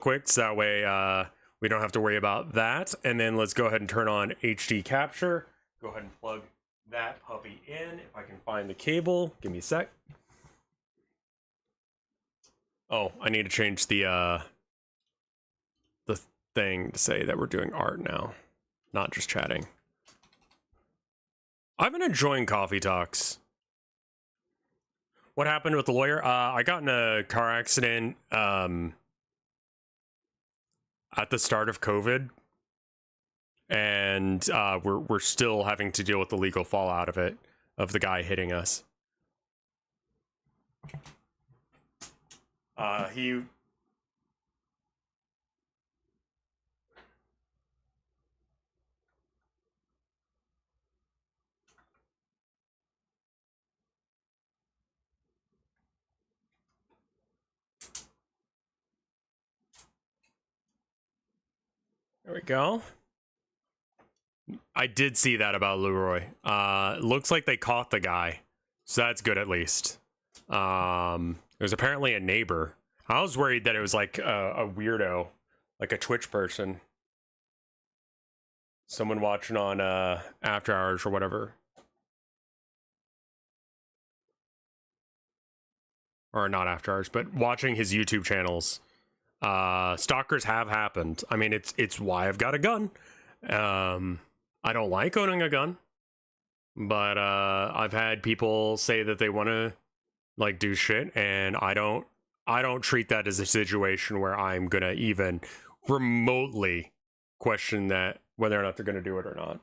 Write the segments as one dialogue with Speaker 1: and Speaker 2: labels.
Speaker 1: quick, so that way we don't have to worry about that. And then let's go ahead and turn on HD capture. Go ahead and plug that puppy in. If I can find the cable, give me a sec. Oh, I need to change the thing to say that we're doing art now, not just chatting. I've been enjoying coffee talks. What happened with the lawyer? I got in a car accident at the start of COVID, and we're still having to deal with the legal fallout of it, of the guy hitting us. There we go. I did see that about Leroy. Looks like they caught the guy, so that's good at least. It was apparently a neighbor. I was worried that it was like a weirdo, like a Twitch person. Someone watching on After Hours or whatever. Or not After Hours, but watching his YouTube channels. Stalkers have happened. I mean, it's why I've got a gun. I don't like owning a gun, but I've had people say that they want to like do shit, and I don't treat that as a situation where I'm gonna even remotely question that whether or not they're gonna do it or not.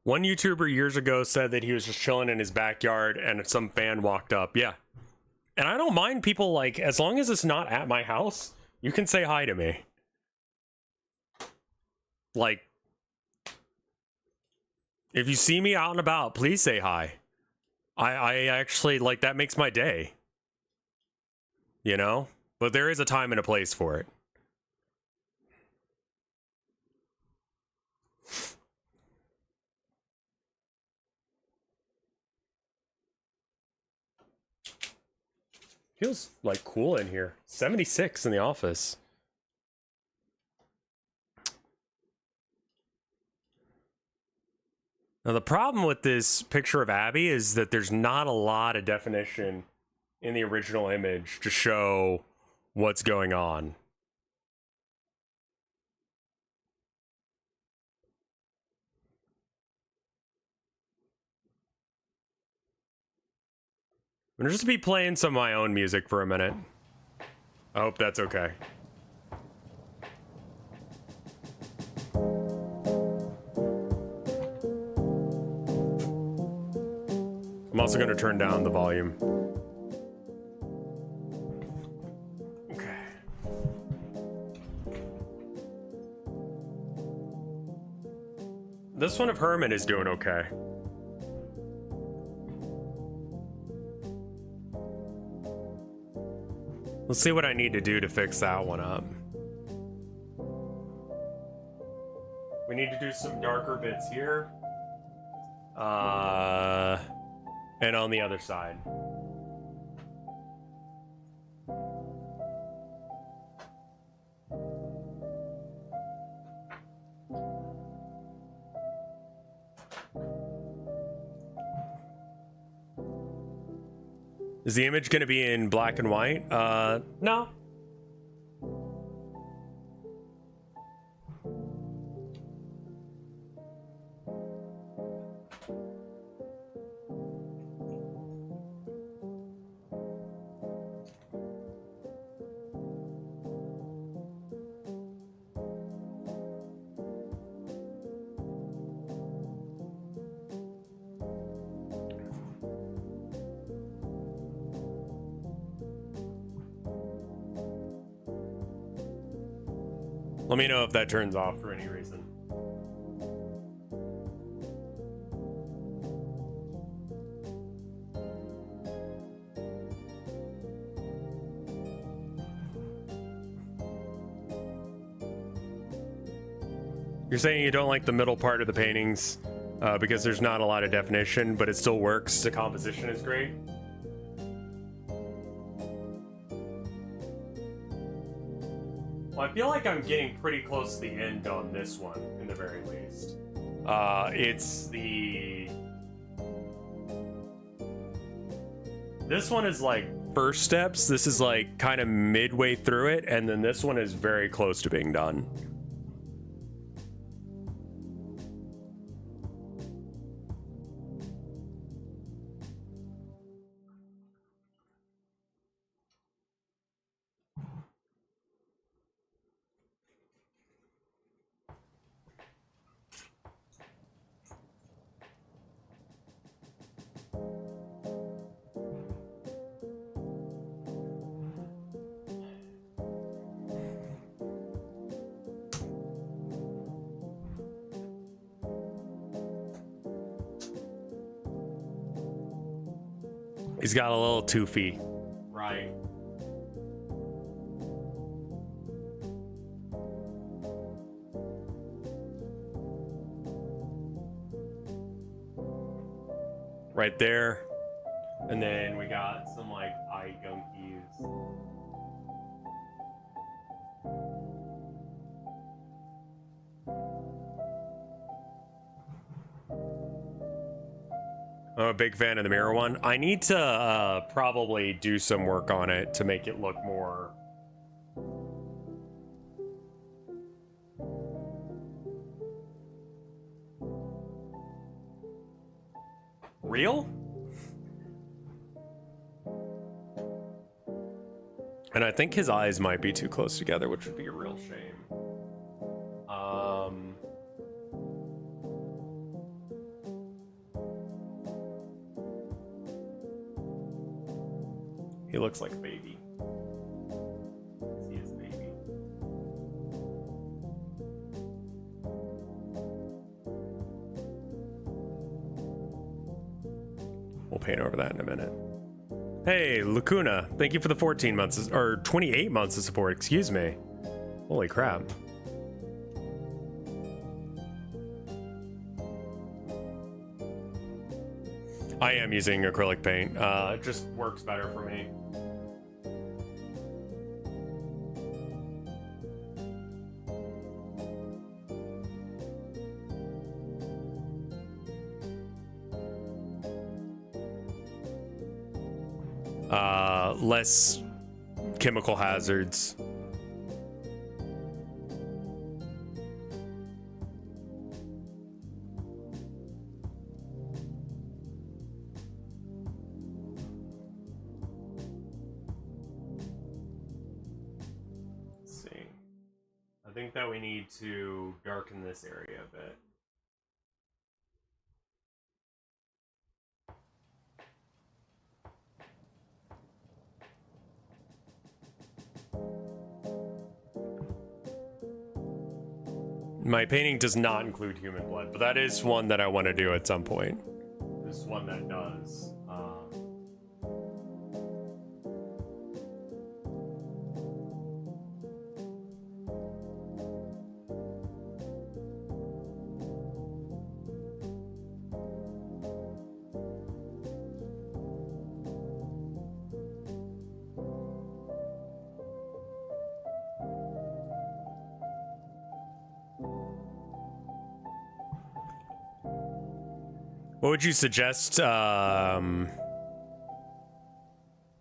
Speaker 1: One YouTuber years ago said that he was just chilling in his backyard and some fan walked up. Yeah. And I don't mind people, like, as long as it's not at my house, you can say hi to me. Like, if you see me out and about, please say hi. I actually, like, that makes my day. You know? But there is a time and a place for it. Feels like cool in here. 76 in the office. Now the problem with this picture of Abby is that there's not a lot of definition in the original image to show what's going on. I'm gonna just be playing some of my own music for a minute. I hope that's okay. I'm also gonna turn down the volume. Okay. This one of Herman is doing okay. Let's see what I need to do to fix that one up. We need to do some darker bits here. And on the other side. Is the image going to be in black and white? No. Let me know if that turns off for any reason. You're saying you don't like the middle part of the paintings because there's not a lot of definition, but it still works. The composition is great. Well, I feel like I'm getting pretty close to the end on this one, in the very least. It's the... This one is like first steps. This is like kind of midway through it, and then this one is very close to being done. He's got a little toothy. Right. Right there. And then we got some like eye gunkies. I'm a big fan of the mirror one. I need to probably do some work on it to make it look more... real? And I think his eyes might be too close together, which would be a real shame. He looks like a baby. He is a baby. We'll paint over that in a minute. Hey, Lacuna, thank you for the 14 months, or 28 months of support, excuse me. Holy crap. I am using acrylic paint. It just works better for me. Less chemical hazards. Let's see. I think that we need to darken this area a bit. My painting does not include human blood, but that is one that I want to do at some point. This one that does. What would you suggest for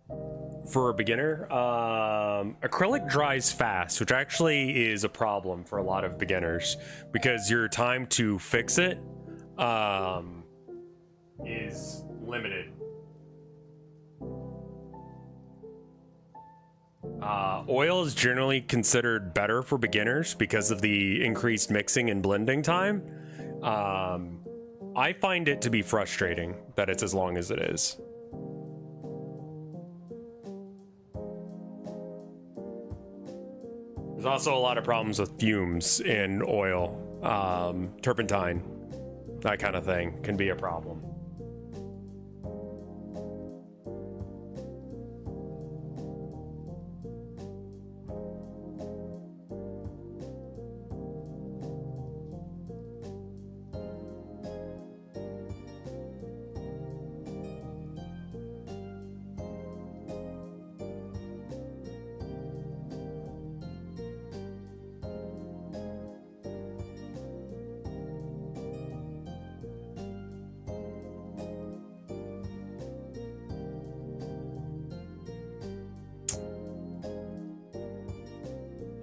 Speaker 1: a beginner? Acrylic dries fast, which actually is a problem for a lot of beginners because your time to fix it is limited. Oil is generally considered better for beginners because of the increased mixing and blending time. I find it to be frustrating that it's as long as it is. There's also a lot of problems with fumes in oil. Turpentine, that kind of thing can be a problem.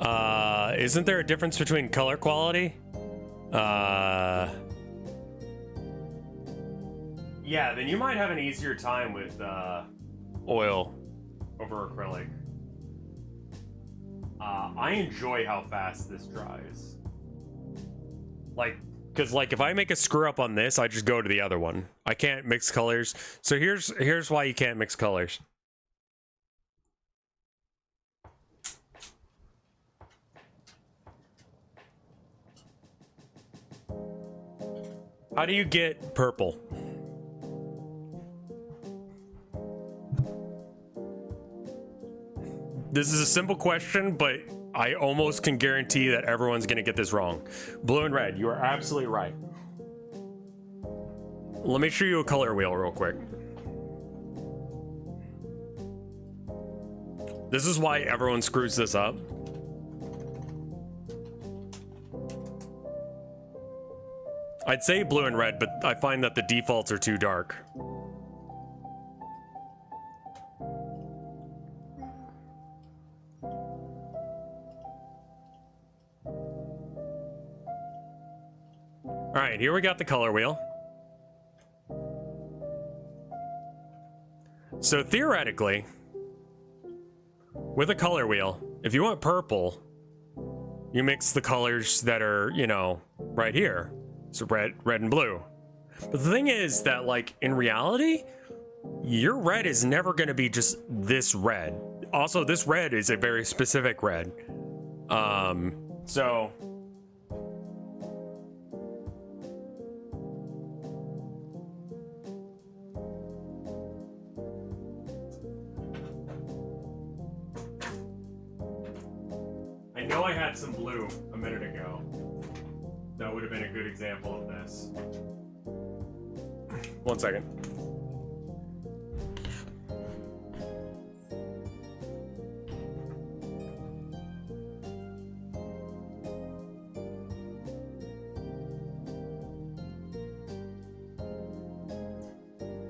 Speaker 1: Isn't there a difference between color quality? Yeah, then you might have an easier time with oil over acrylic. I enjoy how fast this dries. Like, because like if I make a screw up on this, I just go to the other one. I can't mix colors. So here's why you can't mix colors. How do you get purple? This is a simple question, but I almost can guarantee that everyone's gonna get this wrong. Blue and red, you are absolutely right. Let me show you a color wheel real quick. This is why everyone screws this up. I'd say blue and red, but I find that the defaults are too dark. All right, here we got the color wheel. So theoretically, with a color wheel, if you want purple, you mix the colors that are, you know, right here. So red and blue. But the thing is that, like, in reality, your red is never going to be just this red. Also, this red is a very specific red. So I know I had some blue a minute ago. That would have been a good example of this. 1 second.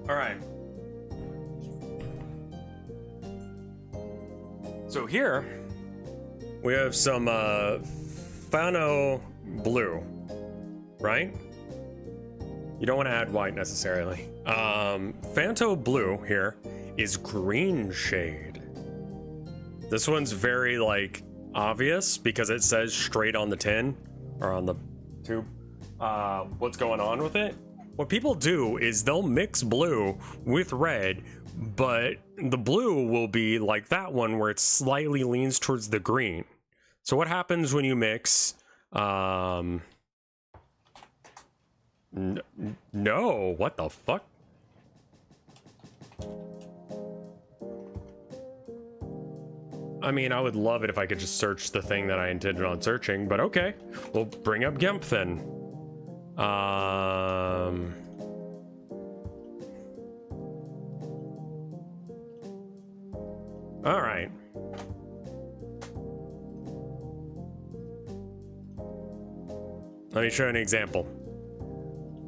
Speaker 1: All right. So here we have some Fano blue, right? You don't want to add white necessarily. Fanto blue here is green shade. This one's very like obvious because it says straight on the tin or on the tube what's going on with it. What people do is they'll mix blue with red, but the blue will be like that one where it slightly leans towards the green. So what happens when you mix no, what the fuck? I mean, I would love it if I could just search the thing that I intended on searching, but okay. We'll bring up GIMP then. All right. Let me show you an example.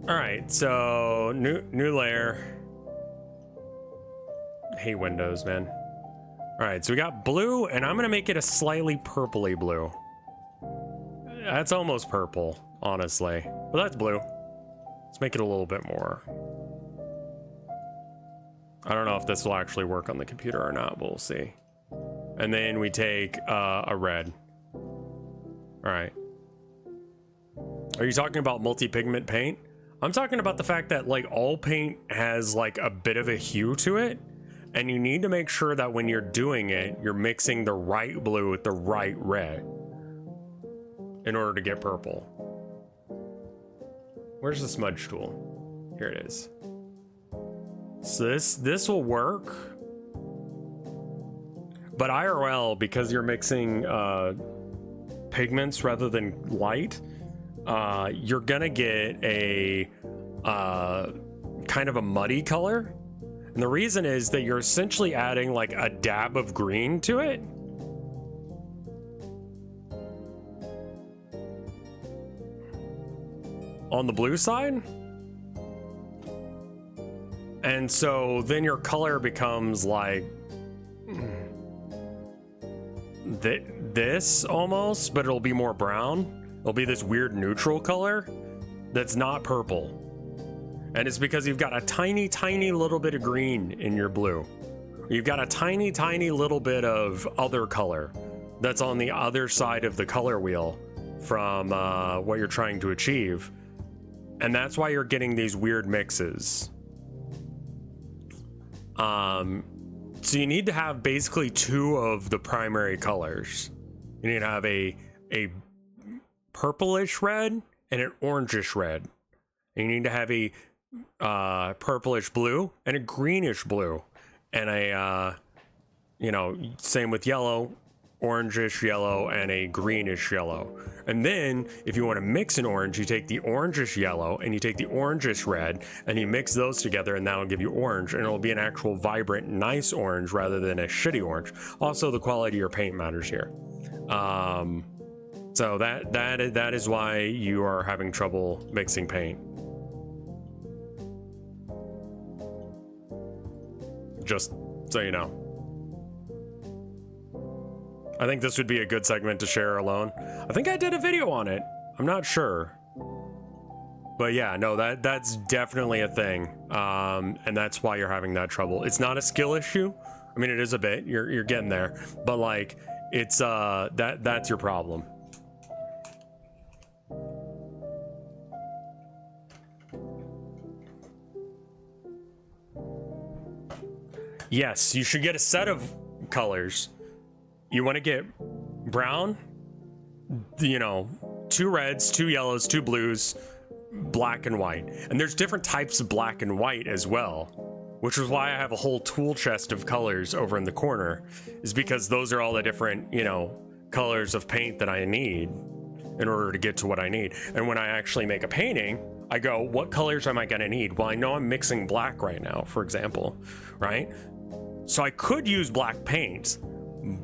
Speaker 1: All right, so new layer. Hey, Windows, man. All right, so we got blue, and I'm gonna make it a slightly purpley blue. That's almost purple, honestly, but that's blue. Let's make it a little bit more. I don't know if this will actually work on the computer or not, but we'll see. And then we take a red. All right. Are you talking about multi-pigment paint? I'm talking about the fact that like all paint has like a bit of a hue to it, and you need to make sure that when you're doing it, you're mixing the right blue with the right red in order to get purple. Where's the smudge tool? Here it is. So this will work, but IRL, because you're mixing pigments rather than light, you're gonna get a kind of a muddy color. And the reason is that you're essentially adding like a dab of green to it. On the blue side. And so then your color becomes like this almost, but it'll be more brown. It'll be this weird neutral color that's not purple. And it's because you've got a tiny, tiny little bit of green in your blue. You've got a tiny, tiny little bit of other color that's on the other side of the color wheel from what you're trying to achieve. And that's why you're getting these weird mixes. So you need to have basically two of the primary colors. You need to have a purplish red and an orangish red. And you need to have a purplish blue and a greenish blue. And a, you know, same with yellow, orangish yellow and a greenish yellow. And then if you want to mix an orange, you take the orangish yellow and you take the orangish red and you mix those together, and that'll give you orange, and it'll be an actual vibrant, nice orange rather than a shitty orange. Also, the quality of your paint matters here. So that is why you are having trouble mixing paint. Just so you know. I think this would be a good segment to share alone. I think I did a video on it. I'm not sure. But yeah, no, that's definitely a thing. And that's why you're having that trouble. It's not a skill issue. I mean, it is a bit. You're getting there. But like, it's that's your problem. Yes, you should get a set of colors. You want to get brown, you know, 2 reds, 2 yellows, 2 blues, black and white. And there's different types of black and white as well, which is why I have a whole tool chest of colors over in the corner, is because those are all the different, you know, colors of paint that I need in order to get to what I need. And when I actually make a painting, I go, what colors am I going to need? Well, I know I'm mixing black right now, for example, right? So I could use black paint,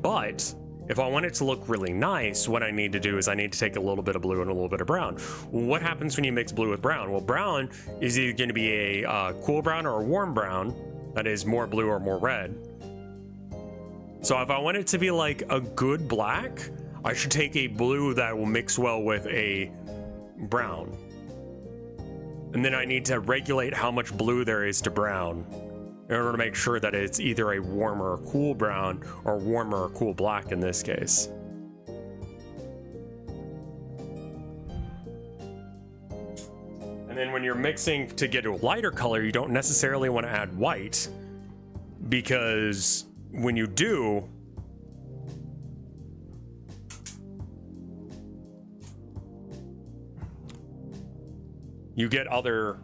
Speaker 1: but if I want it to look really nice, what I need to do is I need to take a little bit of blue and a little bit of brown. What happens when you mix blue with brown? Well, brown is either going to be a cool brown or a warm brown, that is more blue or more red. So if I want it to be like a good black, I should take a blue that will mix well with a brown. And then I need to regulate how much blue there is to brown in order to make sure that it's either a warm or a cool brown, or warm or a cool black in this case. And then when you're mixing to get a lighter color, you don't necessarily want to add white, because when you do, you get other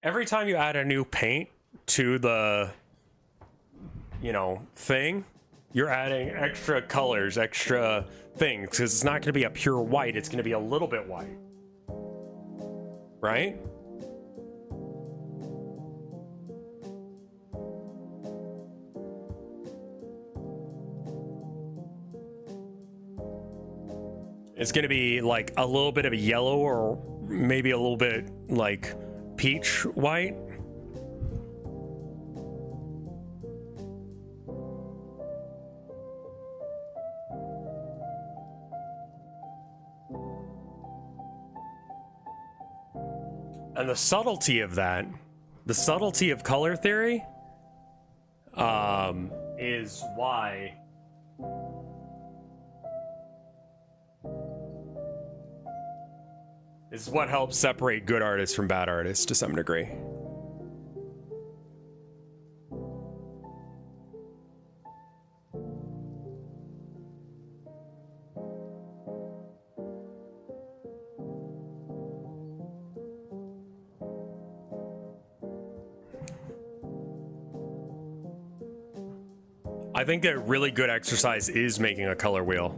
Speaker 1: every time you add a new paint to the, you know, thing, you're adding extra colors, extra things, because it's not going to be a pure white, it's going to be a little bit white, right? It's going to be like a little bit of a yellow, or maybe a little bit like peach white. And the subtlety of that, the subtlety of color theory, is why is what helps separate good artists from bad artists to some degree. I think that a really good exercise is making a color wheel.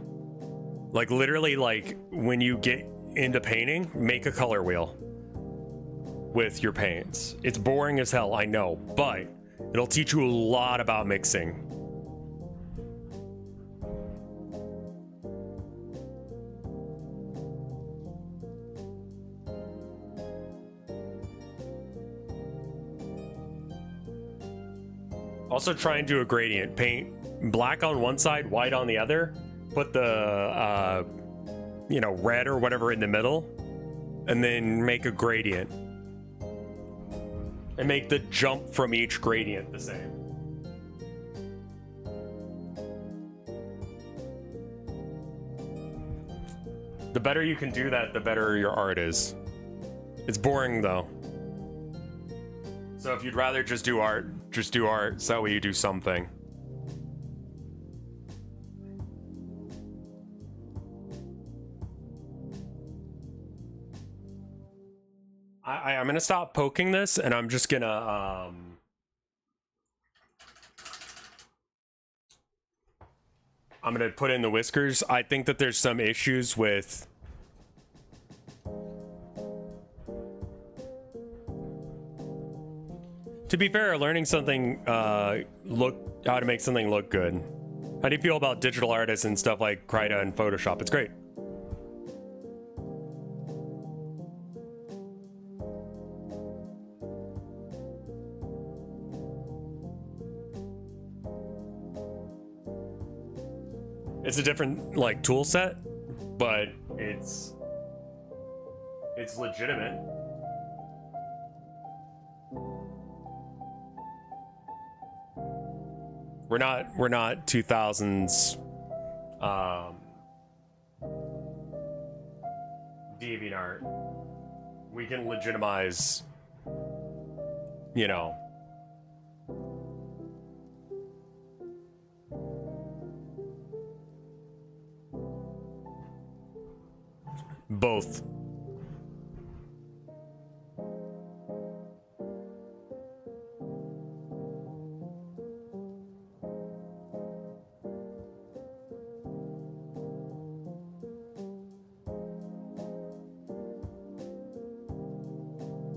Speaker 1: Like literally, like when you get into painting, make a color wheel with your paints. It's boring as hell, I know, but it'll teach you a lot about mixing. Also try and do a gradient. Paint black on one side, white on the other. Put the, you know, red or whatever in the middle. And then make a gradient. And make the jump from each gradient the same. The better you can do that, the better your art is. It's boring though. So if you'd rather just do art, just do art, so that way you do something. I'm gonna stop poking this, and I'm just gonna I'm gonna put in the whiskers. I think that there's some issues with to be fair, learning something how to make something look good. How do you feel about digital artists and stuff like Krita and Photoshop? It's great. It's a different like tool set, but it's legitimate. We're not 2000s DeviantArt. We can legitimize, you know, both.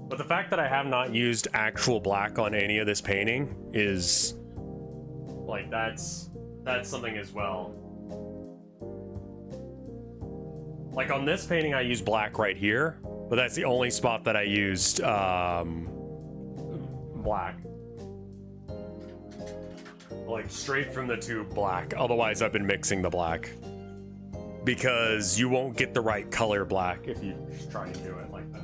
Speaker 1: But the fact that I have not used actual black on any of this painting is like that's something as well. Like on this painting I used black right here, but that's the only spot that I used black. Like straight from the tube black. Otherwise I've been mixing the black. Because you won't get the right color black if you just try and do it like that.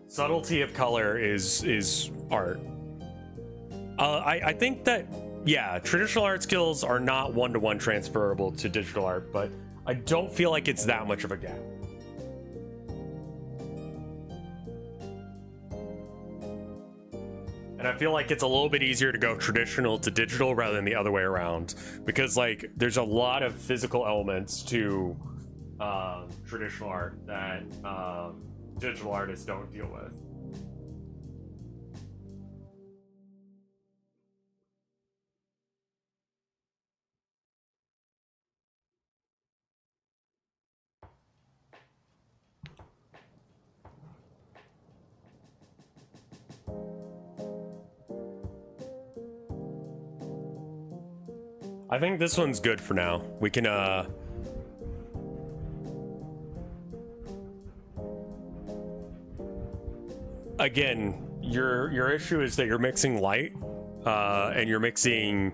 Speaker 1: Subtlety of color is art. I think that, yeah, traditional art skills are not one-to-one transferable to digital art, but I don't feel like it's that much of a gap. And I feel like it's a little bit easier to go traditional to digital rather than the other way around, because like there's a lot of physical elements to traditional art that digital artists don't deal with. I think this one's good for now. We can again, your issue is that you're mixing light and you're mixing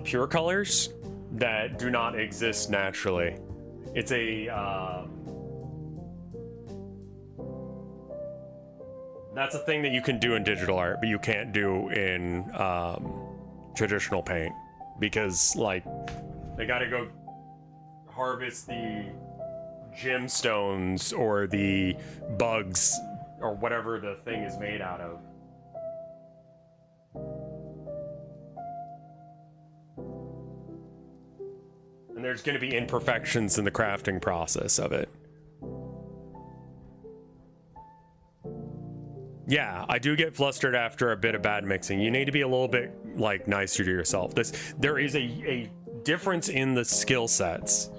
Speaker 1: pure colors that do not exist naturally. It's a that's a thing that you can do in digital art, but you can't do in traditional paint, because like they gotta go harvest the gemstones or the bugs or whatever the thing is made out of. And there's going to be imperfections in the crafting process of it. Yeah, I do get flustered after a bit of bad mixing. You need to be a little bit like nicer to yourself. There is a difference in the skill sets.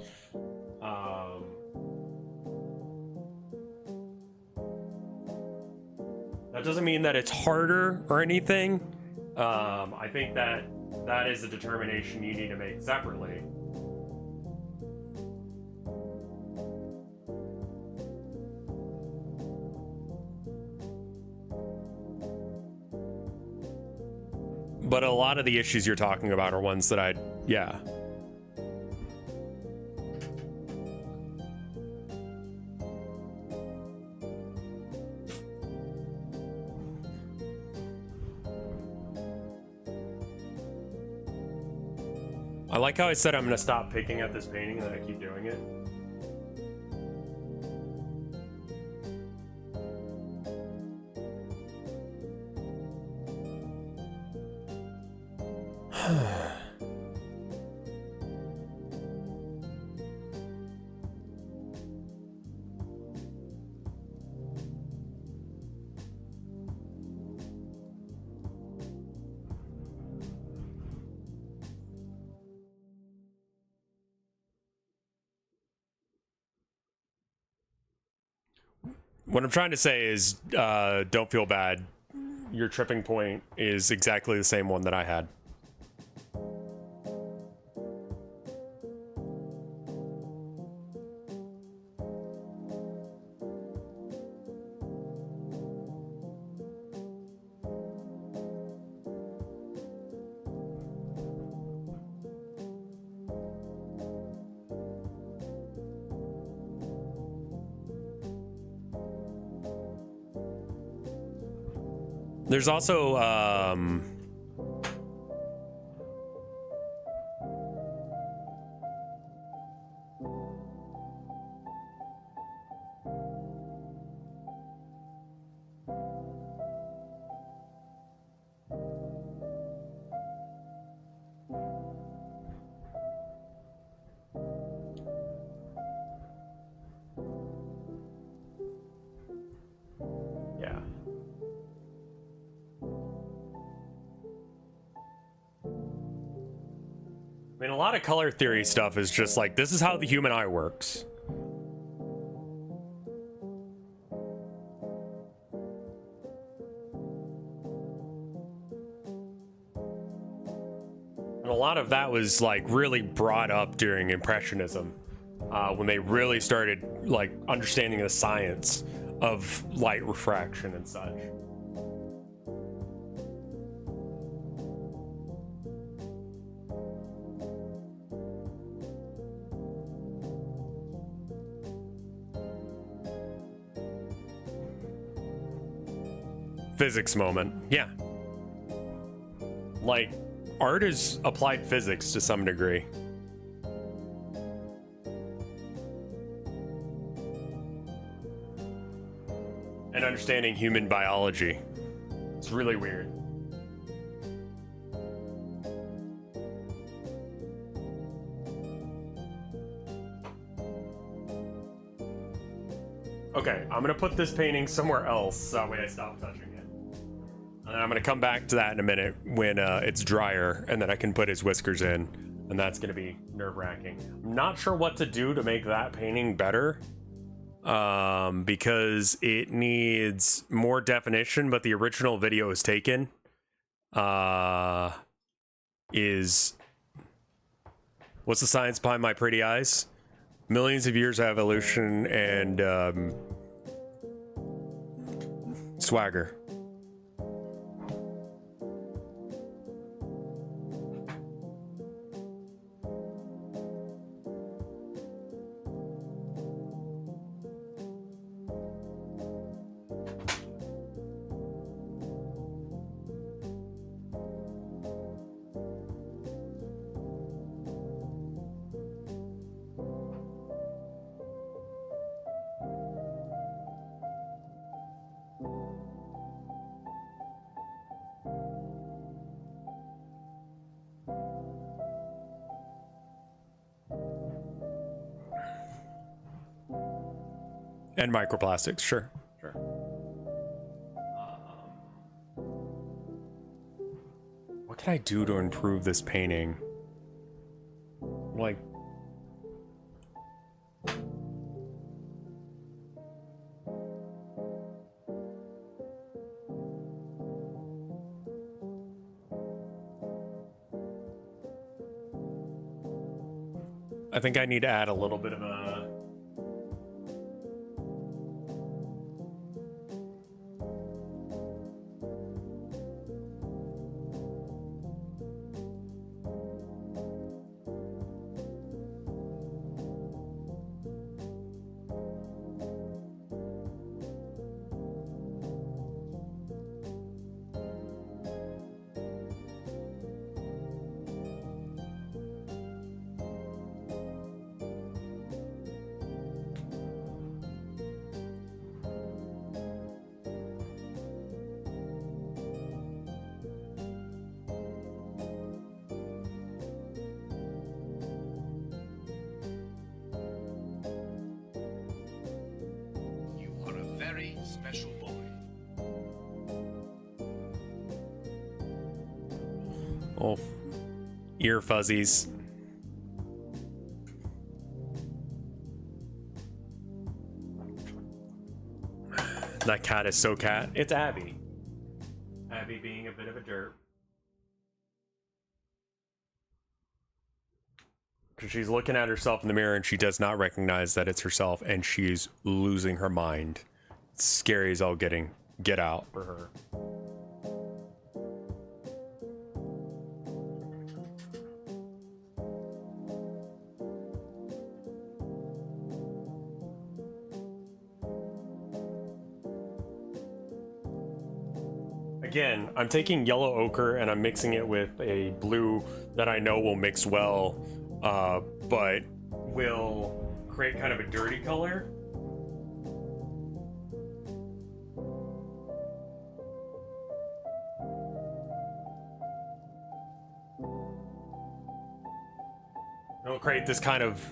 Speaker 1: That doesn't mean that it's harder or anything. I think that is a determination you need to make separately. But a lot of the issues you're talking about are ones that yeah. I like how I said I'm gonna stop picking at this painting and then I keep doing it. What I'm trying to say is, don't feel bad. Your tripping point is exactly the same one that I had. There's also, yeah. I mean, a lot of color theory stuff is just like, this is how the human eye works. And a lot of that was like really brought up during Impressionism, when they really started like understanding the science of light refraction and such. Physics moment, yeah. Like, art is applied physics to some degree. And understanding human biology. It's really weird. Okay, I'm gonna put this painting somewhere else, so that way I stop touching it. And I'm gonna come back to that in a minute when it's drier, and then I can put his whiskers in, and that's gonna be nerve-wracking. I'm not sure what to do to make that painting better, because it needs more definition, but the original video is taken. What's the science behind my pretty eyes? Millions of years of evolution and swagger. And microplastics, sure. Sure. What can I do to improve this painting? Like... I think I need to add a little bit of a...
Speaker 2: very special boy.
Speaker 1: Oh, ear fuzzies. That cat is so cat. It's Abby. Abby being a bit of a derp. Because she's looking at herself in the mirror and she does not recognize that it's herself and she's losing her mind. It's scary as all getting. Get out for her. Again, I'm taking yellow ochre and I'm mixing it with a blue that I know will mix well, but will create kind of a dirty color. It'll create this kind of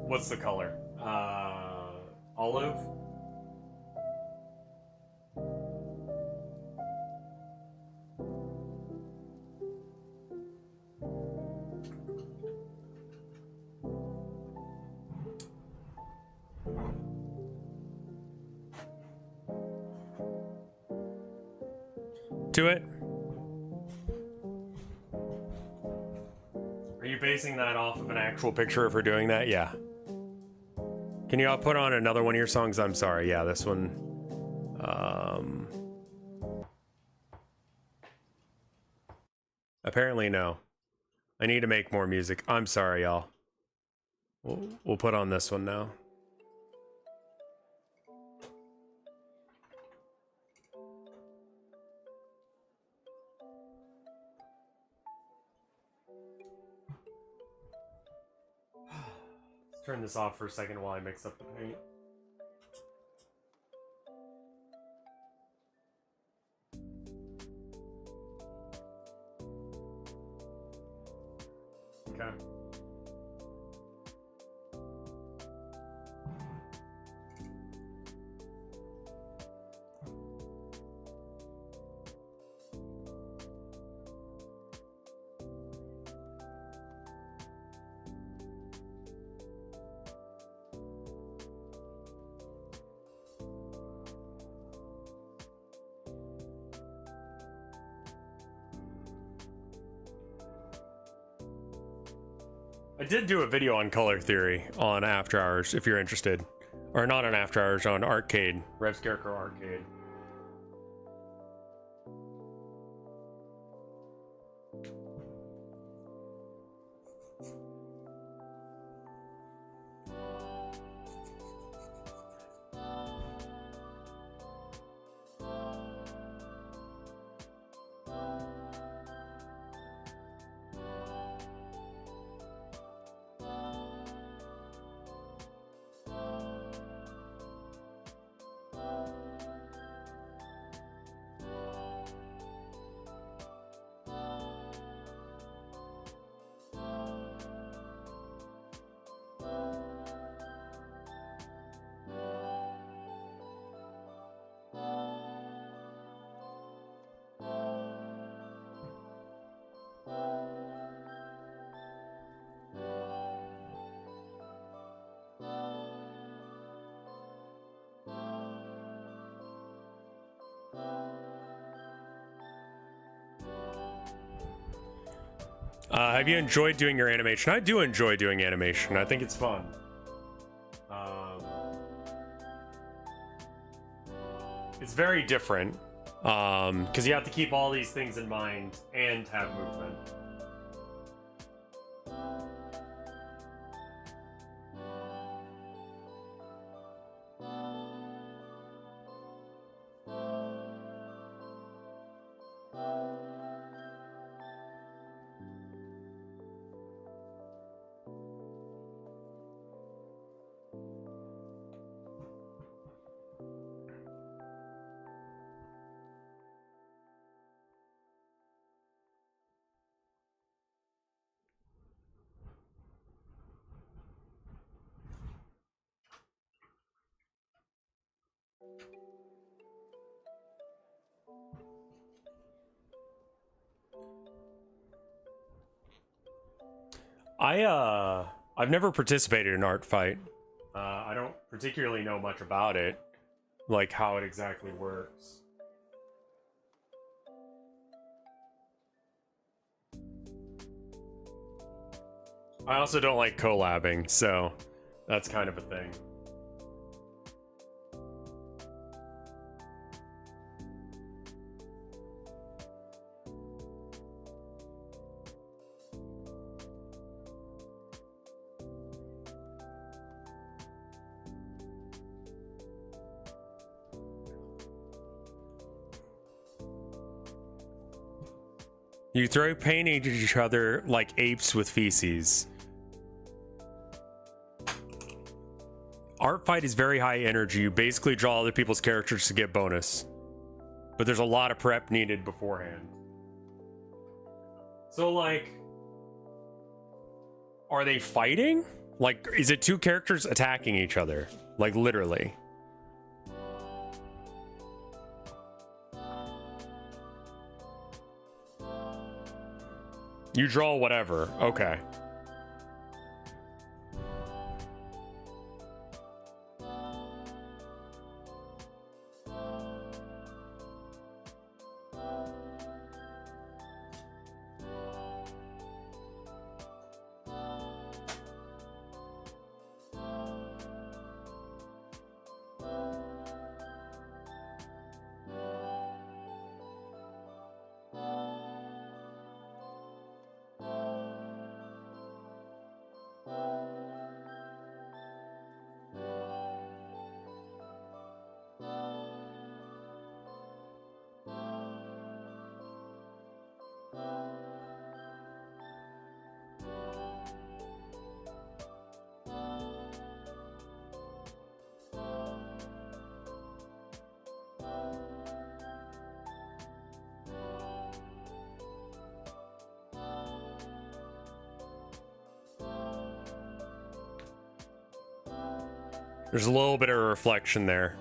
Speaker 1: what's the color? Olive? To it? Are you basing that off of an actual picture of her doing that? Yeah. Can you put on another one of your songs? I'm sorry. Yeah, this one. Apparently no. I need to make more music. I'm sorry, y'all. We'll put on this one now. Let's turn this off for a second while I mix up the paint. Okay. I did do a video on color theory on After Hours, if you're interested. Or not on After Hours, on Arcade. RevScarecrow Arcade. Have you enjoyed doing your animation? I do enjoy doing animation. I think it's fun. It's very different because you have to keep all these things in mind and have movement. I've never participated in art fight. I don't particularly know much about it, like how it exactly works. I also don't like collabing, so that's kind of a thing. You throw paint at each other like apes with feces. Art fight is very high energy. You basically draw other people's characters to get bonus. But there's a lot of prep needed beforehand. So, like, are they fighting? Like, is it two characters attacking each other? Like, literally. You draw whatever. Okay. There's a little bit of a reflection there.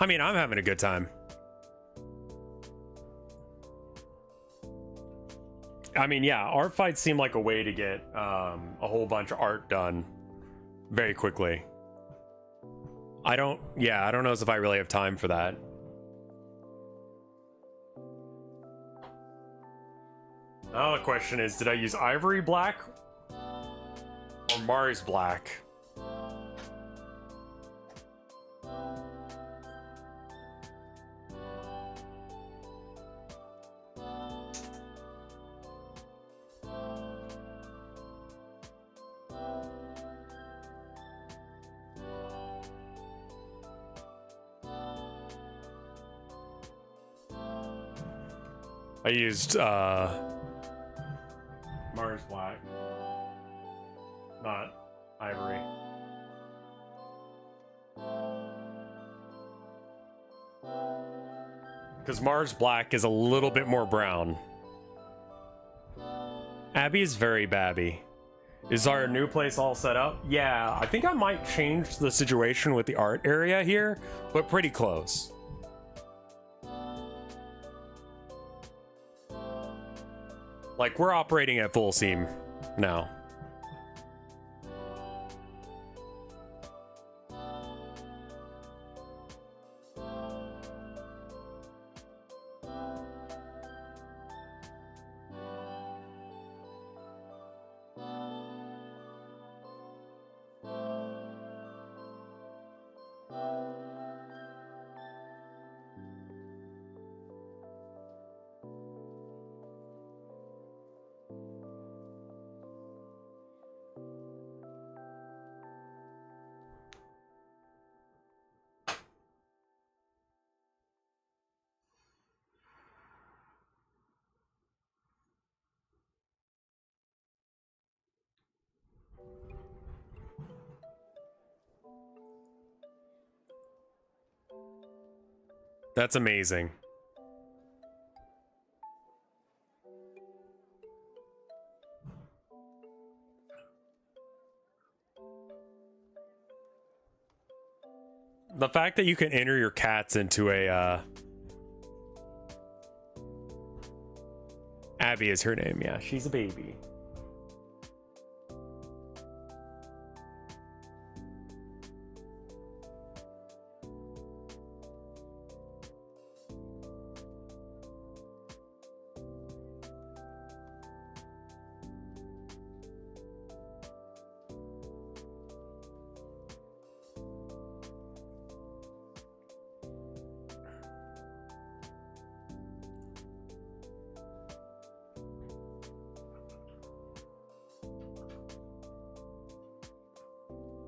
Speaker 1: I mean, I'm having a good time. I mean, yeah, art fights seem like a way to get a whole bunch of art done very quickly. I don't know if I really have time for that. Now the question is, did I use Ivory Black or Mars Black? I used Mars Black, not Ivory. Because Mars Black is a little bit more brown. Abby is very babby. Is our new place all set up? Yeah, I think I might change the situation with the art area here, but pretty close. Like, we're operating at full seam now. That's amazing. The fact that you can enter your cats into a Abby is her name. Yeah, she's a baby.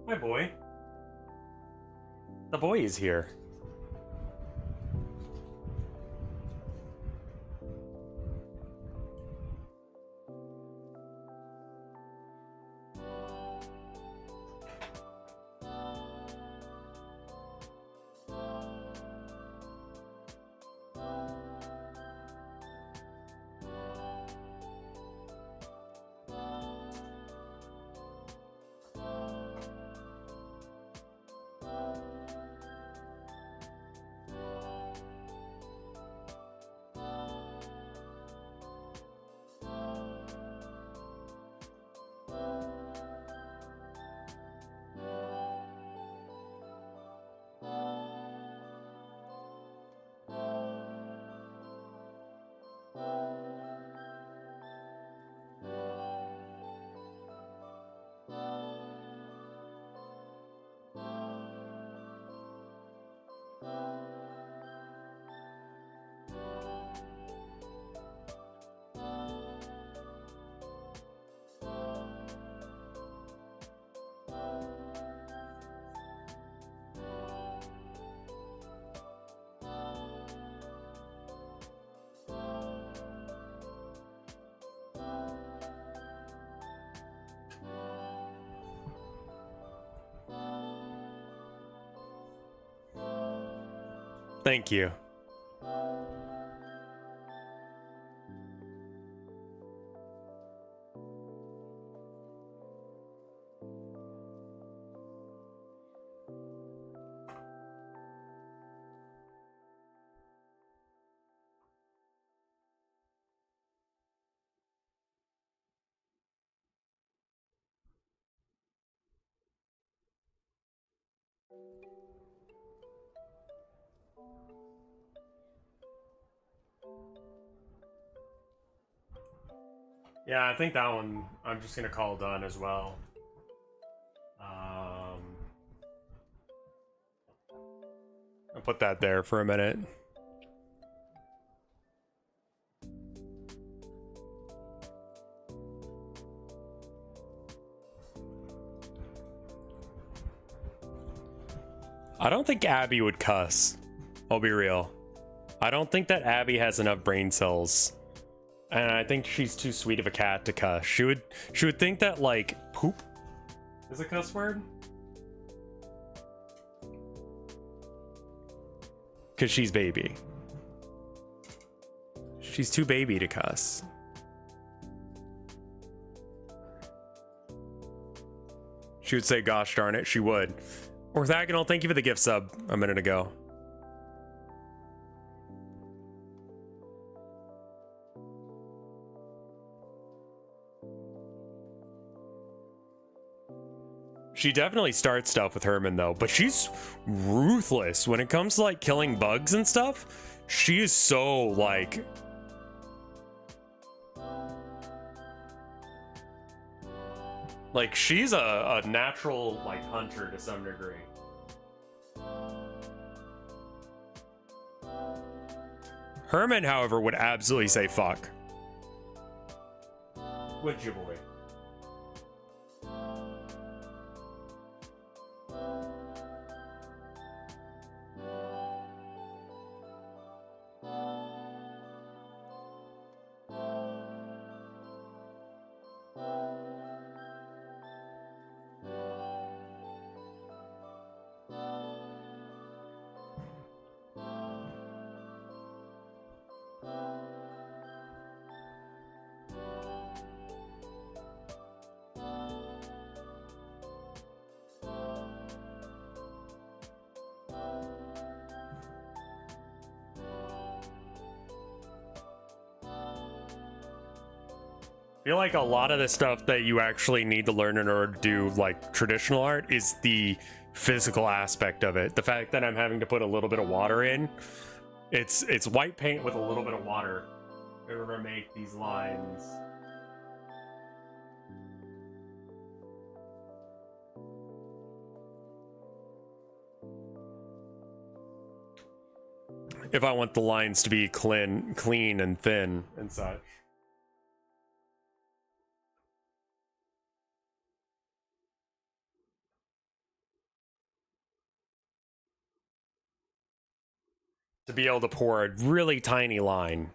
Speaker 1: Hi, boy. The boy is here. Thank you. Yeah, I think that one I'm just gonna call done as well. I'll put that there for a minute. I don't think Abby would cuss. I'll be real. I don't think that Abby has enough brain cells. And I think she's too sweet of a cat to cuss. She would think that, like, poop is a cuss word. Cause she's baby. She's too baby to cuss. She would say, gosh darn it, she would. Orthogonal, thank you for the gift sub a minute ago. She definitely starts stuff with Herman though, but she's ruthless when it comes to like killing bugs and stuff. She is so like she's a natural like hunter to some degree. Herman, however, would absolutely say fuck. Would you, boy? I feel like a lot of the stuff that you actually need to learn in order to do like traditional art is the physical aspect of it. The fact that I'm having to put a little bit of water in, it's white paint with a little bit of water in order to make these lines. If I want the lines to be clean and thin and such. To be able to pour a really tiny line.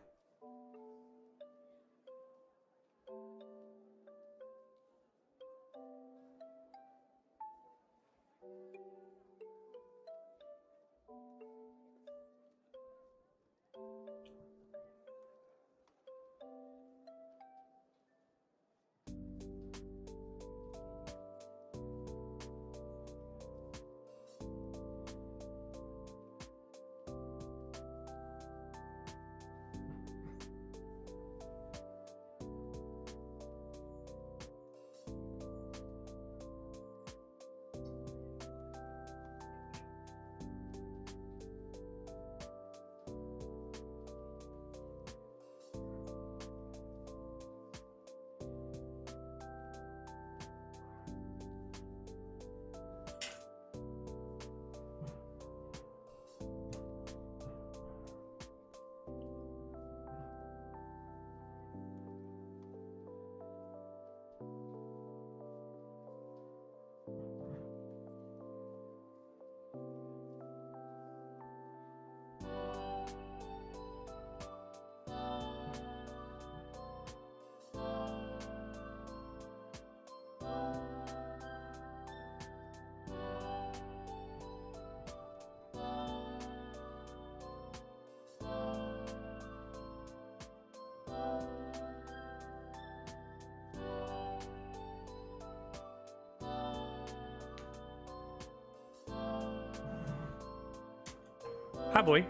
Speaker 1: Hi, boy.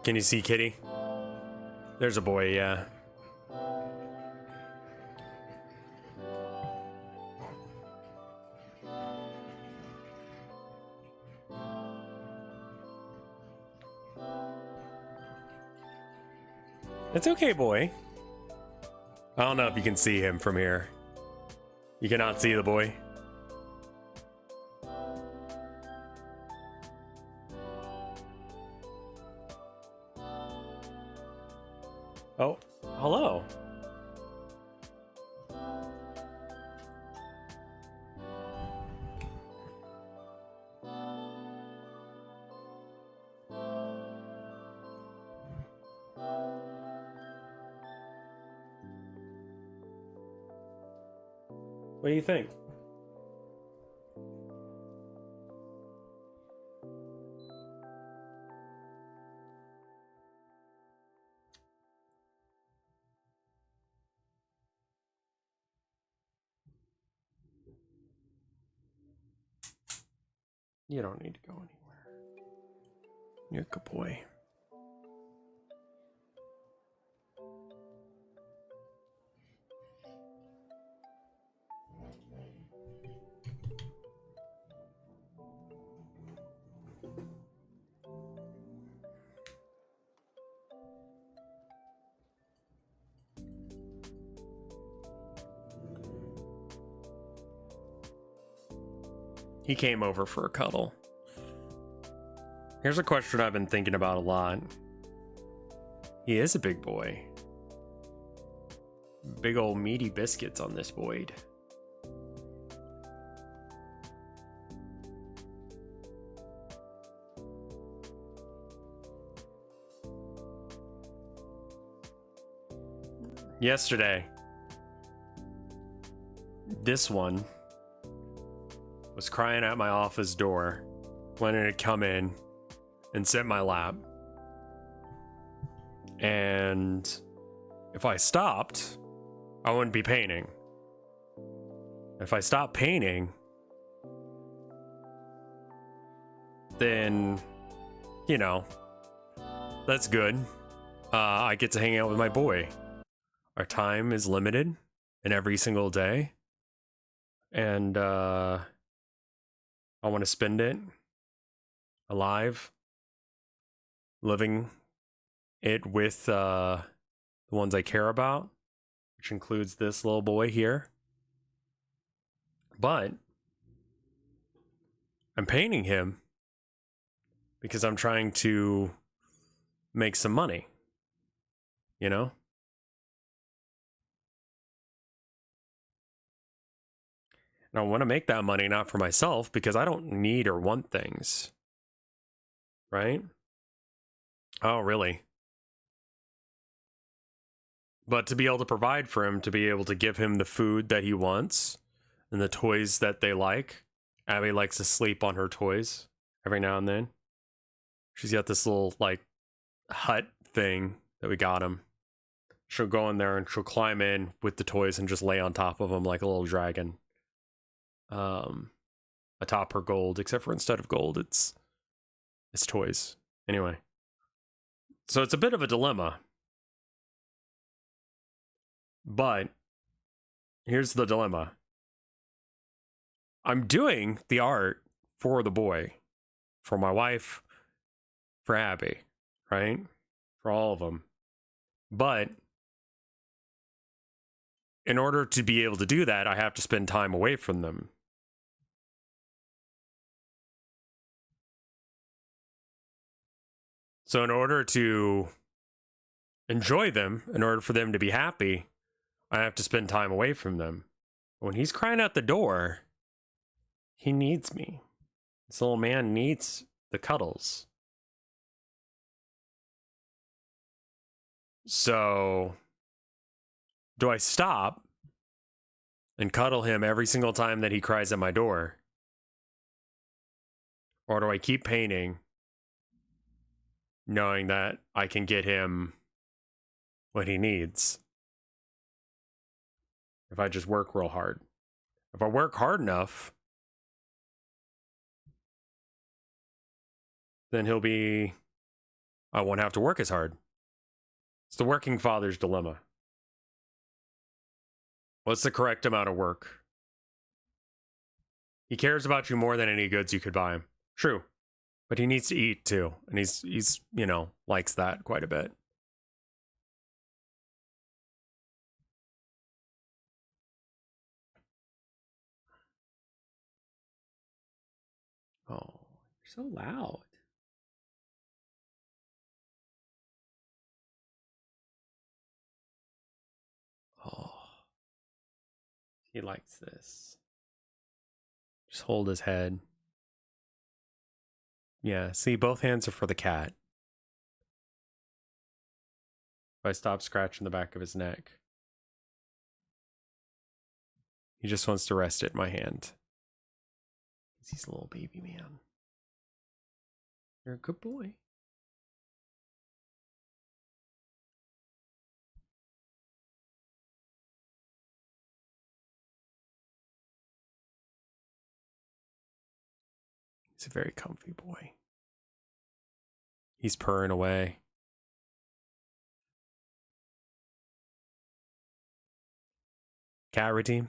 Speaker 1: Can you see Kitty? There's a boy, yeah. It's okay, boy. I don't know if you can see him from here. You cannot see the boy. Oh, hello. What do you think? You don't need to go anywhere. You're a good boy. He came over for a cuddle. Here's a question I've been thinking about a lot. He is a big boy. Big old meaty biscuits on this Boyd. Yesterday, this one was crying at my office door when it had come in and sit in my lap. And if I stopped, I wouldn't be painting. If I stopped painting, then, you know, that's good. I get to hang out with my boy. Our time is limited and every single day. And I want to spend it alive, living it with the ones I care about, which includes this little boy here. But I'm painting him because I'm trying to make some money, you know? And I want to make that money not for myself because I don't need or want things, right? Oh, really? But to be able to provide for him, to be able to give him the food that he wants and the toys that they like. Abby likes to sleep on her toys every now and then. She's got this little, like, hut thing that we got him. She'll go in there and she'll climb in with the toys and just lay on top of him like a little dragon. Atop her gold, except for instead of gold, it's toys. Anyway. So it's a bit of a dilemma. But here's the dilemma. I'm doing the art for the boy, for my wife, for Abby, right? For all of them. But in order to be able to do that, I have to spend time away from them. So in order to enjoy them, in order for them to be happy, I have to spend time away from them. When he's crying out the door, he needs me. This little man needs the cuddles. So, do I stop and cuddle him every single time that he cries at my door? Or do I keep painting, knowing that I can get him what he needs if I just work real hard? If I work hard enough, then I won't have to work as hard. It's the working father's dilemma. What's the correct amount of work? He cares about you more than any goods you could buy him. True. But he needs to eat too. And he's, you know, likes that quite a bit. Oh, you're so loud. Oh, he likes this. Just hold his head. Yeah, see, both hands are for the cat. If I stop scratching the back of his neck, he just wants to rest it in my hand. He's a little baby man. You're a good boy. He's a very comfy boy. He's purring away. Cat redeem.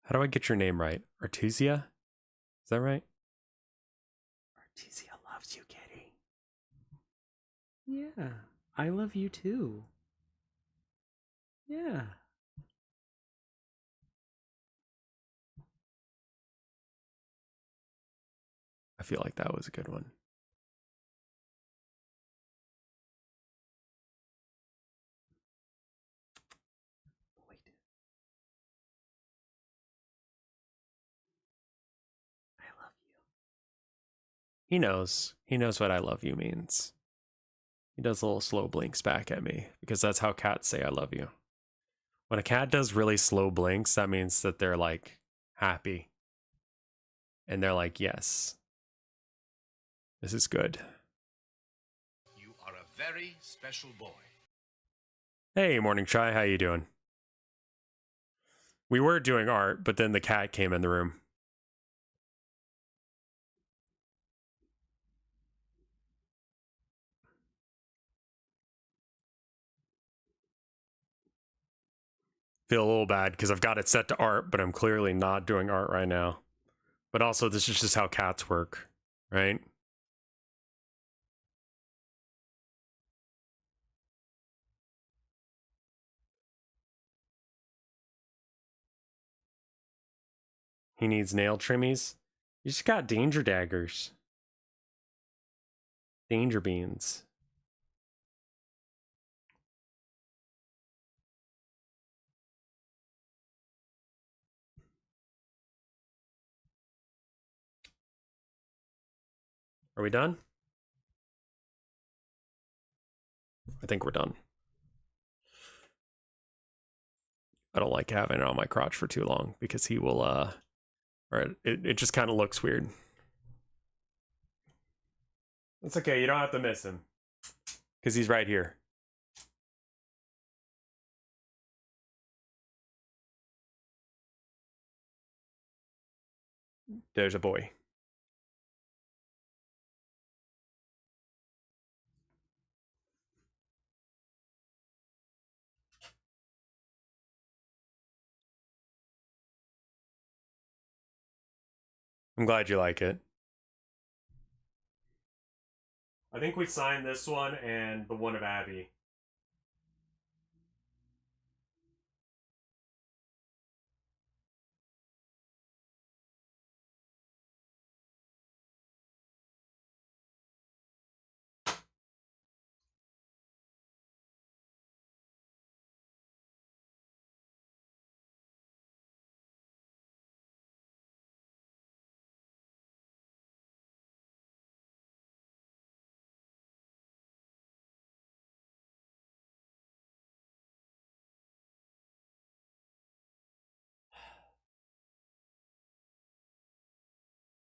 Speaker 1: How do I get your name right? Artesia? Is that right?
Speaker 2: Artesia loves you, kitty. Yeah, I love you too. Yeah.
Speaker 1: I feel like that was a good one.
Speaker 2: Wait. I love you.
Speaker 1: He knows. He knows what I love you means. He does little slow blinks back at me because that's how cats say I love you. When a cat does really slow blinks, that means that they're like happy. And they're like, yes, this is good.
Speaker 3: You are a very special boy.
Speaker 1: Hey, Morning Chai, how you doing? We were doing art, but then the cat came in the room. Feel a little bad because I've got it set to art, but I'm clearly not doing art right now. But also, this is just how cats work, right? He needs nail trimmies. You just got danger daggers. Danger beans. Are we done? I think we're done. I don't like having it on my crotch for too long because he will, or it just kind of looks weird. It's okay, you don't have to miss him. Because he's right here. There's a boy. I'm glad you like it. I think we signed this one and the one of Abby.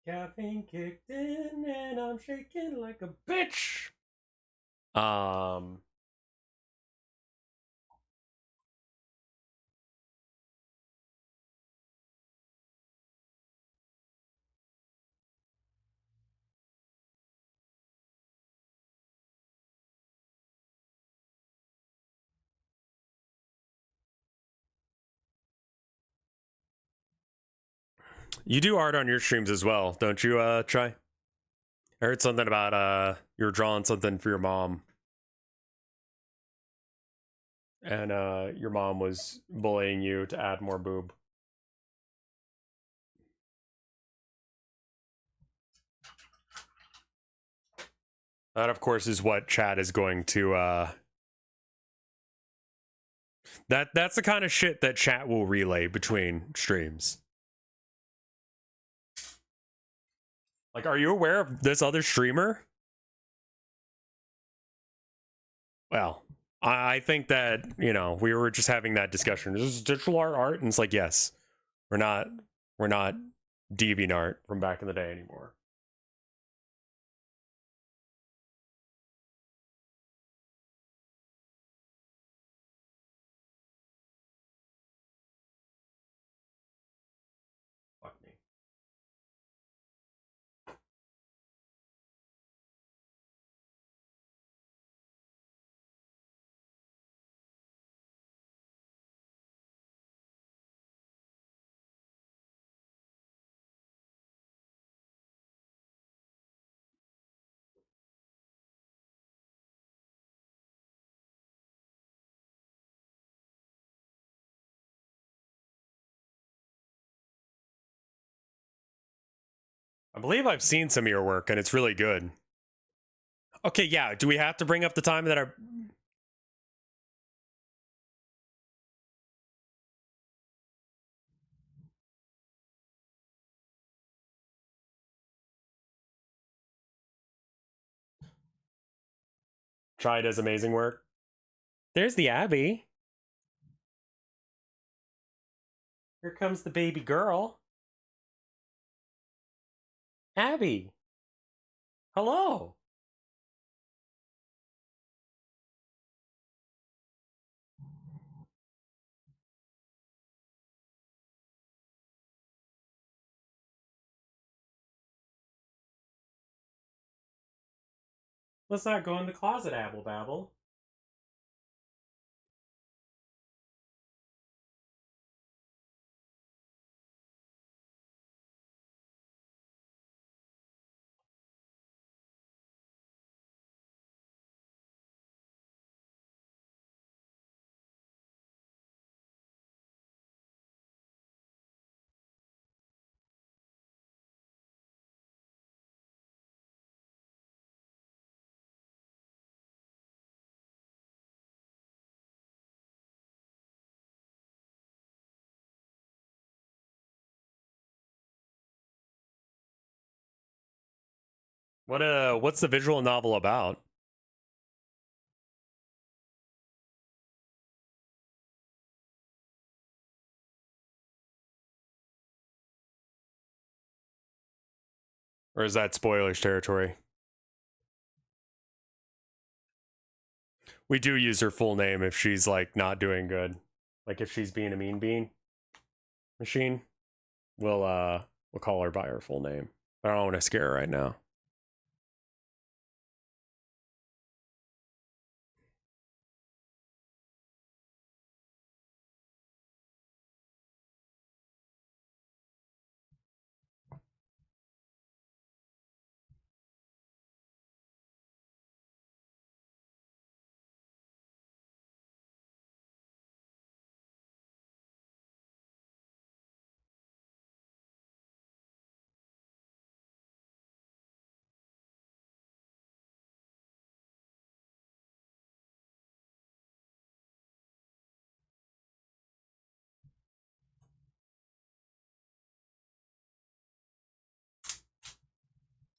Speaker 1: Caffeine kicked in and I'm shaking like a bitch. You do art on your streams as well, don't you, Try? I heard something about you were drawing something for your mom. And your mom was bullying you to add more boob. That of course is what chat is going to that's the kind of shit that chat will relay between streams. Like, are you aware of this other streamer? Well, I think that, you know, we were just having that discussion. Is this digital art? And it's like, yes. We're not DeviantArt from back in the day anymore. Fuck me. I believe I've seen some of your work, and it's really good. Okay, yeah. Do we have to bring up the time that I... Try does amazing work? There's the Abby. Here comes the baby girl. Abby. Hello. Let's not go in the closet, Abble Babble. What's the visual novel about? Or is that spoilers territory? We do use her full name if she's like not doing good. Like if she's being a mean bean machine, we'll call her by her full name. But I don't want to scare her right now.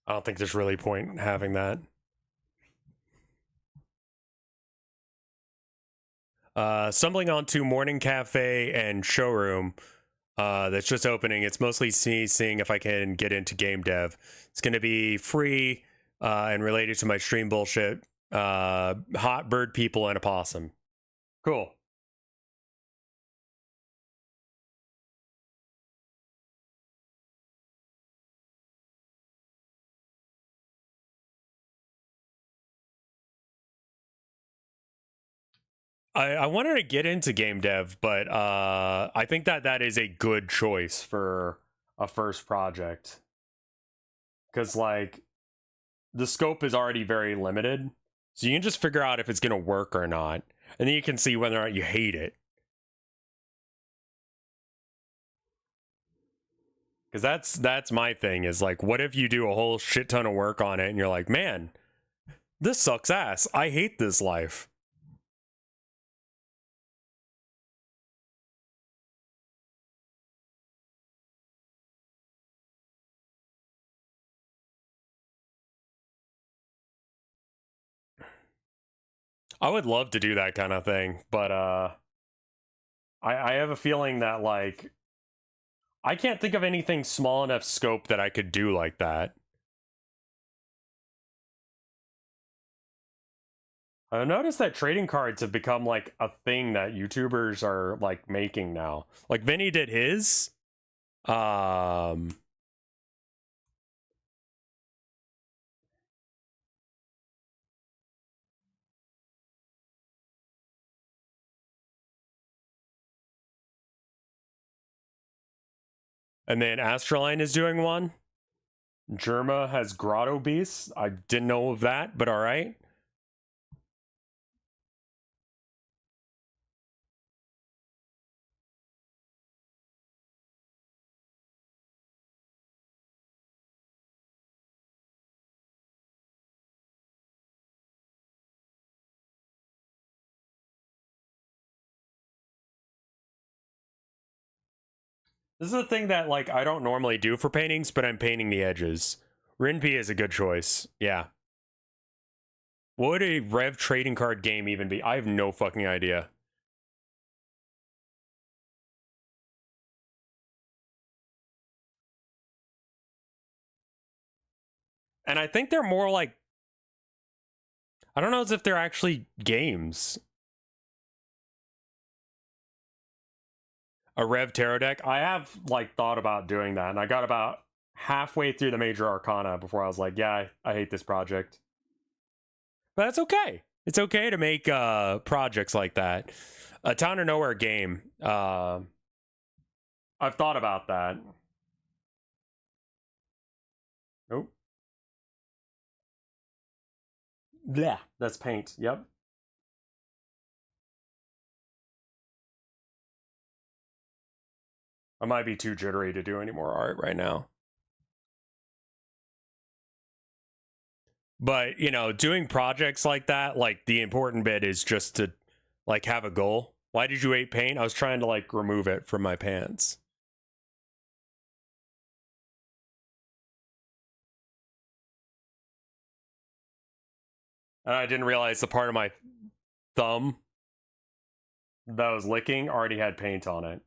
Speaker 1: I don't think there's really point in having that. Stumbling onto Morning Cafe and Showroom that's just opening. It's mostly seeing if I can get into game dev. It's going to be free and related to my stream bullshit. Hot bird people and a possum. Cool. I wanted to get into game dev, but I think that is a good choice for a first project. Because, like, the scope is already very limited. So you can just figure out if it's going to work or not. And then you can see whether or not you hate it. Because that's my thing is, like, what if you do a whole shit ton of work on it and you're like, man, this sucks ass. I hate this life. I would love to do that kind of thing, but I have a feeling that, like, I can't think of anything small enough scope that I could do like that. I've noticed that trading cards have become like a thing that YouTubers are like making now. Like Vinny did his. Um and then Astroline is doing one. Germa has Grotto Beasts. I didn't know of that, but all right. This is a thing that like I don't normally do for paintings, but I'm painting the edges. Rinpy is a good choice. Yeah. What would a Rev trading card game even be? I have no fucking idea. And I think they're more like, I don't know as if they're actually games. A Rev tarot deck. I have like thought about doing that, and I got about halfway through the major arcana before I was like, yeah, I hate this project. But that's okay. It's okay to make projects like that. A Town of Nowhere game. I've thought about that. Nope. Yeah, that's paint. Yep. I might be too jittery to do any more art right now. But, you know, doing projects like that, like the important bit is just to like have a goal. Why did you hate paint? I was trying to like remove it from my pants. And I didn't realize the part of my thumb that I was licking already had paint on it.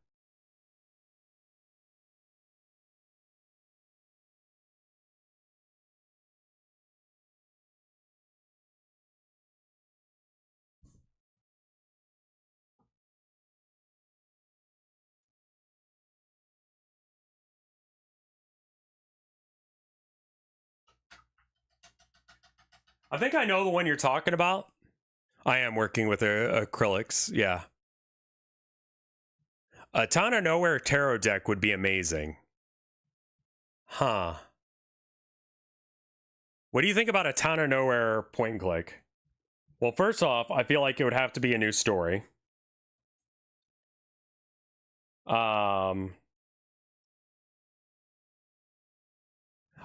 Speaker 1: I think I know the one you're talking about. I am working with acrylics, yeah. A Town of Nowhere tarot deck would be amazing. Huh. What do you think about a Town of Nowhere point and click? Well, first off, I feel like it would have to be a new story.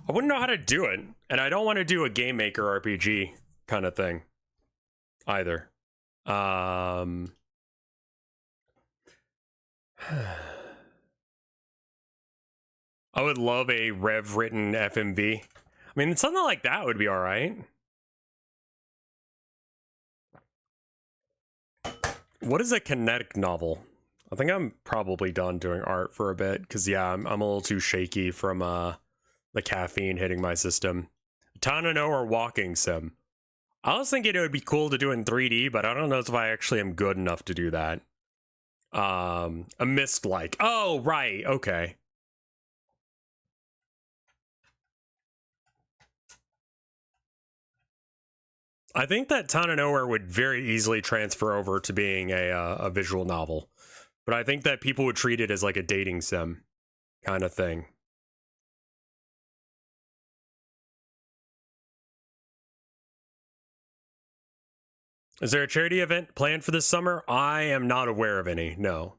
Speaker 1: I wouldn't know how to do it, and I don't want to do a game maker RPG kind of thing either. I would love a Rev written FMV. I mean, something like that would be all right. What is a kinetic novel? I think I'm probably done doing art for a bit because yeah, I'm a little too shaky from the caffeine hitting my system. Town of Nowhere walking sim. I was thinking it would be cool to do in 3D, but I don't know if I actually am good enough to do that. A mist like. Oh, right. Okay. I think that Town of Nowhere would very easily transfer over to being a visual novel, but I think that people would treat it as like a dating sim kind of thing. Is there a charity event planned for this summer? I am not aware of any. No.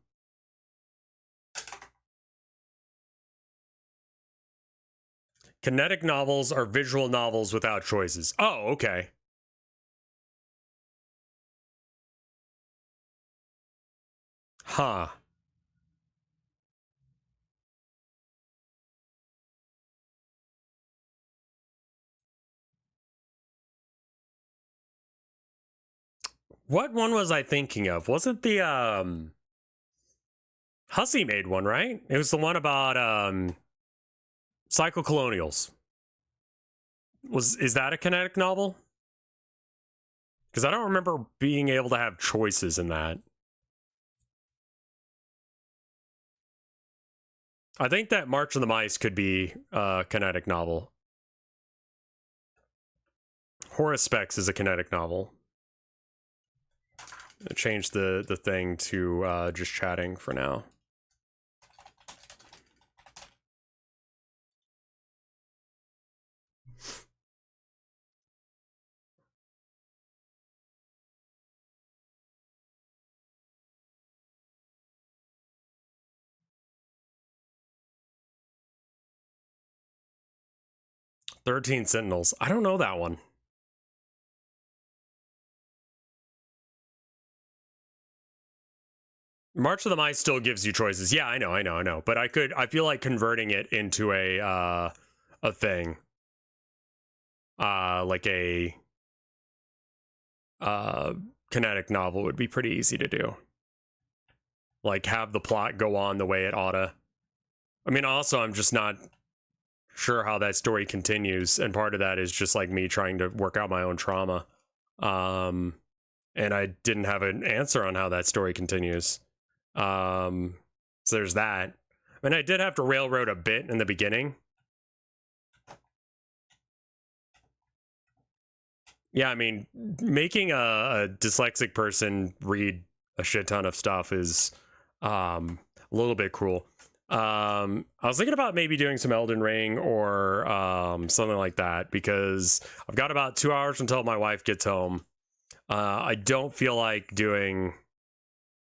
Speaker 1: Kinetic novels are visual novels without choices. Oh, okay. Huh. What one was I thinking of? Wasn't the Hussey made one, right? It was the one about psychocolonials. Is that a kinetic novel? Because I don't remember being able to have choices in that. I think that March of the Mice could be a kinetic novel. Horus Specs is a kinetic novel. Change the thing to just chatting for now. "13 Sentinels." I don't know that one. March of the Mice still gives you choices. Yeah, I know. But I feel like converting it into a thing. Like a kinetic novel would be pretty easy to do. Like have the plot go on the way it oughta. I mean, also I'm just not sure how that story continues, and part of that is just like me trying to work out my own trauma. And I didn't have an answer on how that story continues. So there's that. I mean, I did have to railroad a bit in the beginning. Yeah, I mean, making a dyslexic person read a shit ton of stuff is a little bit cruel. I was thinking about maybe doing some Elden Ring or something like that, because I've got about 2 hours until my wife gets home. I don't feel like doing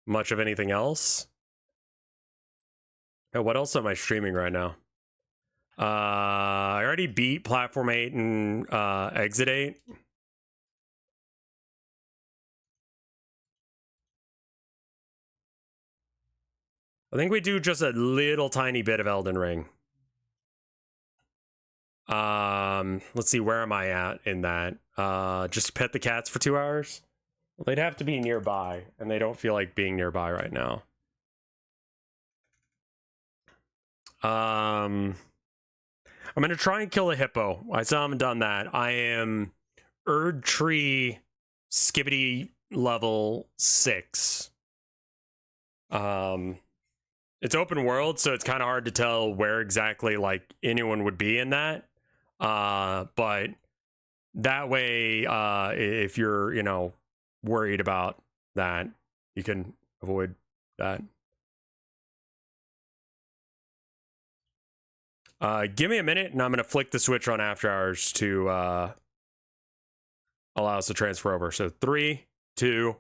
Speaker 1: much of anything else. Oh, what else am I streaming right now? I already beat Platform 8 and Exit 8. I think we do just a little tiny bit of Elden Ring. Let's see, where am I at in that? Just pet the cats for 2 hours? Well, they'd have to be nearby, and they don't feel like being nearby right now. I'm gonna try and kill a hippo. I still haven't done that. I am Erd Tree Skibbity level 6. It's open world, so it's kind of hard to tell where exactly like anyone would be in that. But that way, if you're, worried about that, you can avoid that. Give me a minute, and I'm going to flick the switch on After Hours to allow us to transfer over. So 3, 2,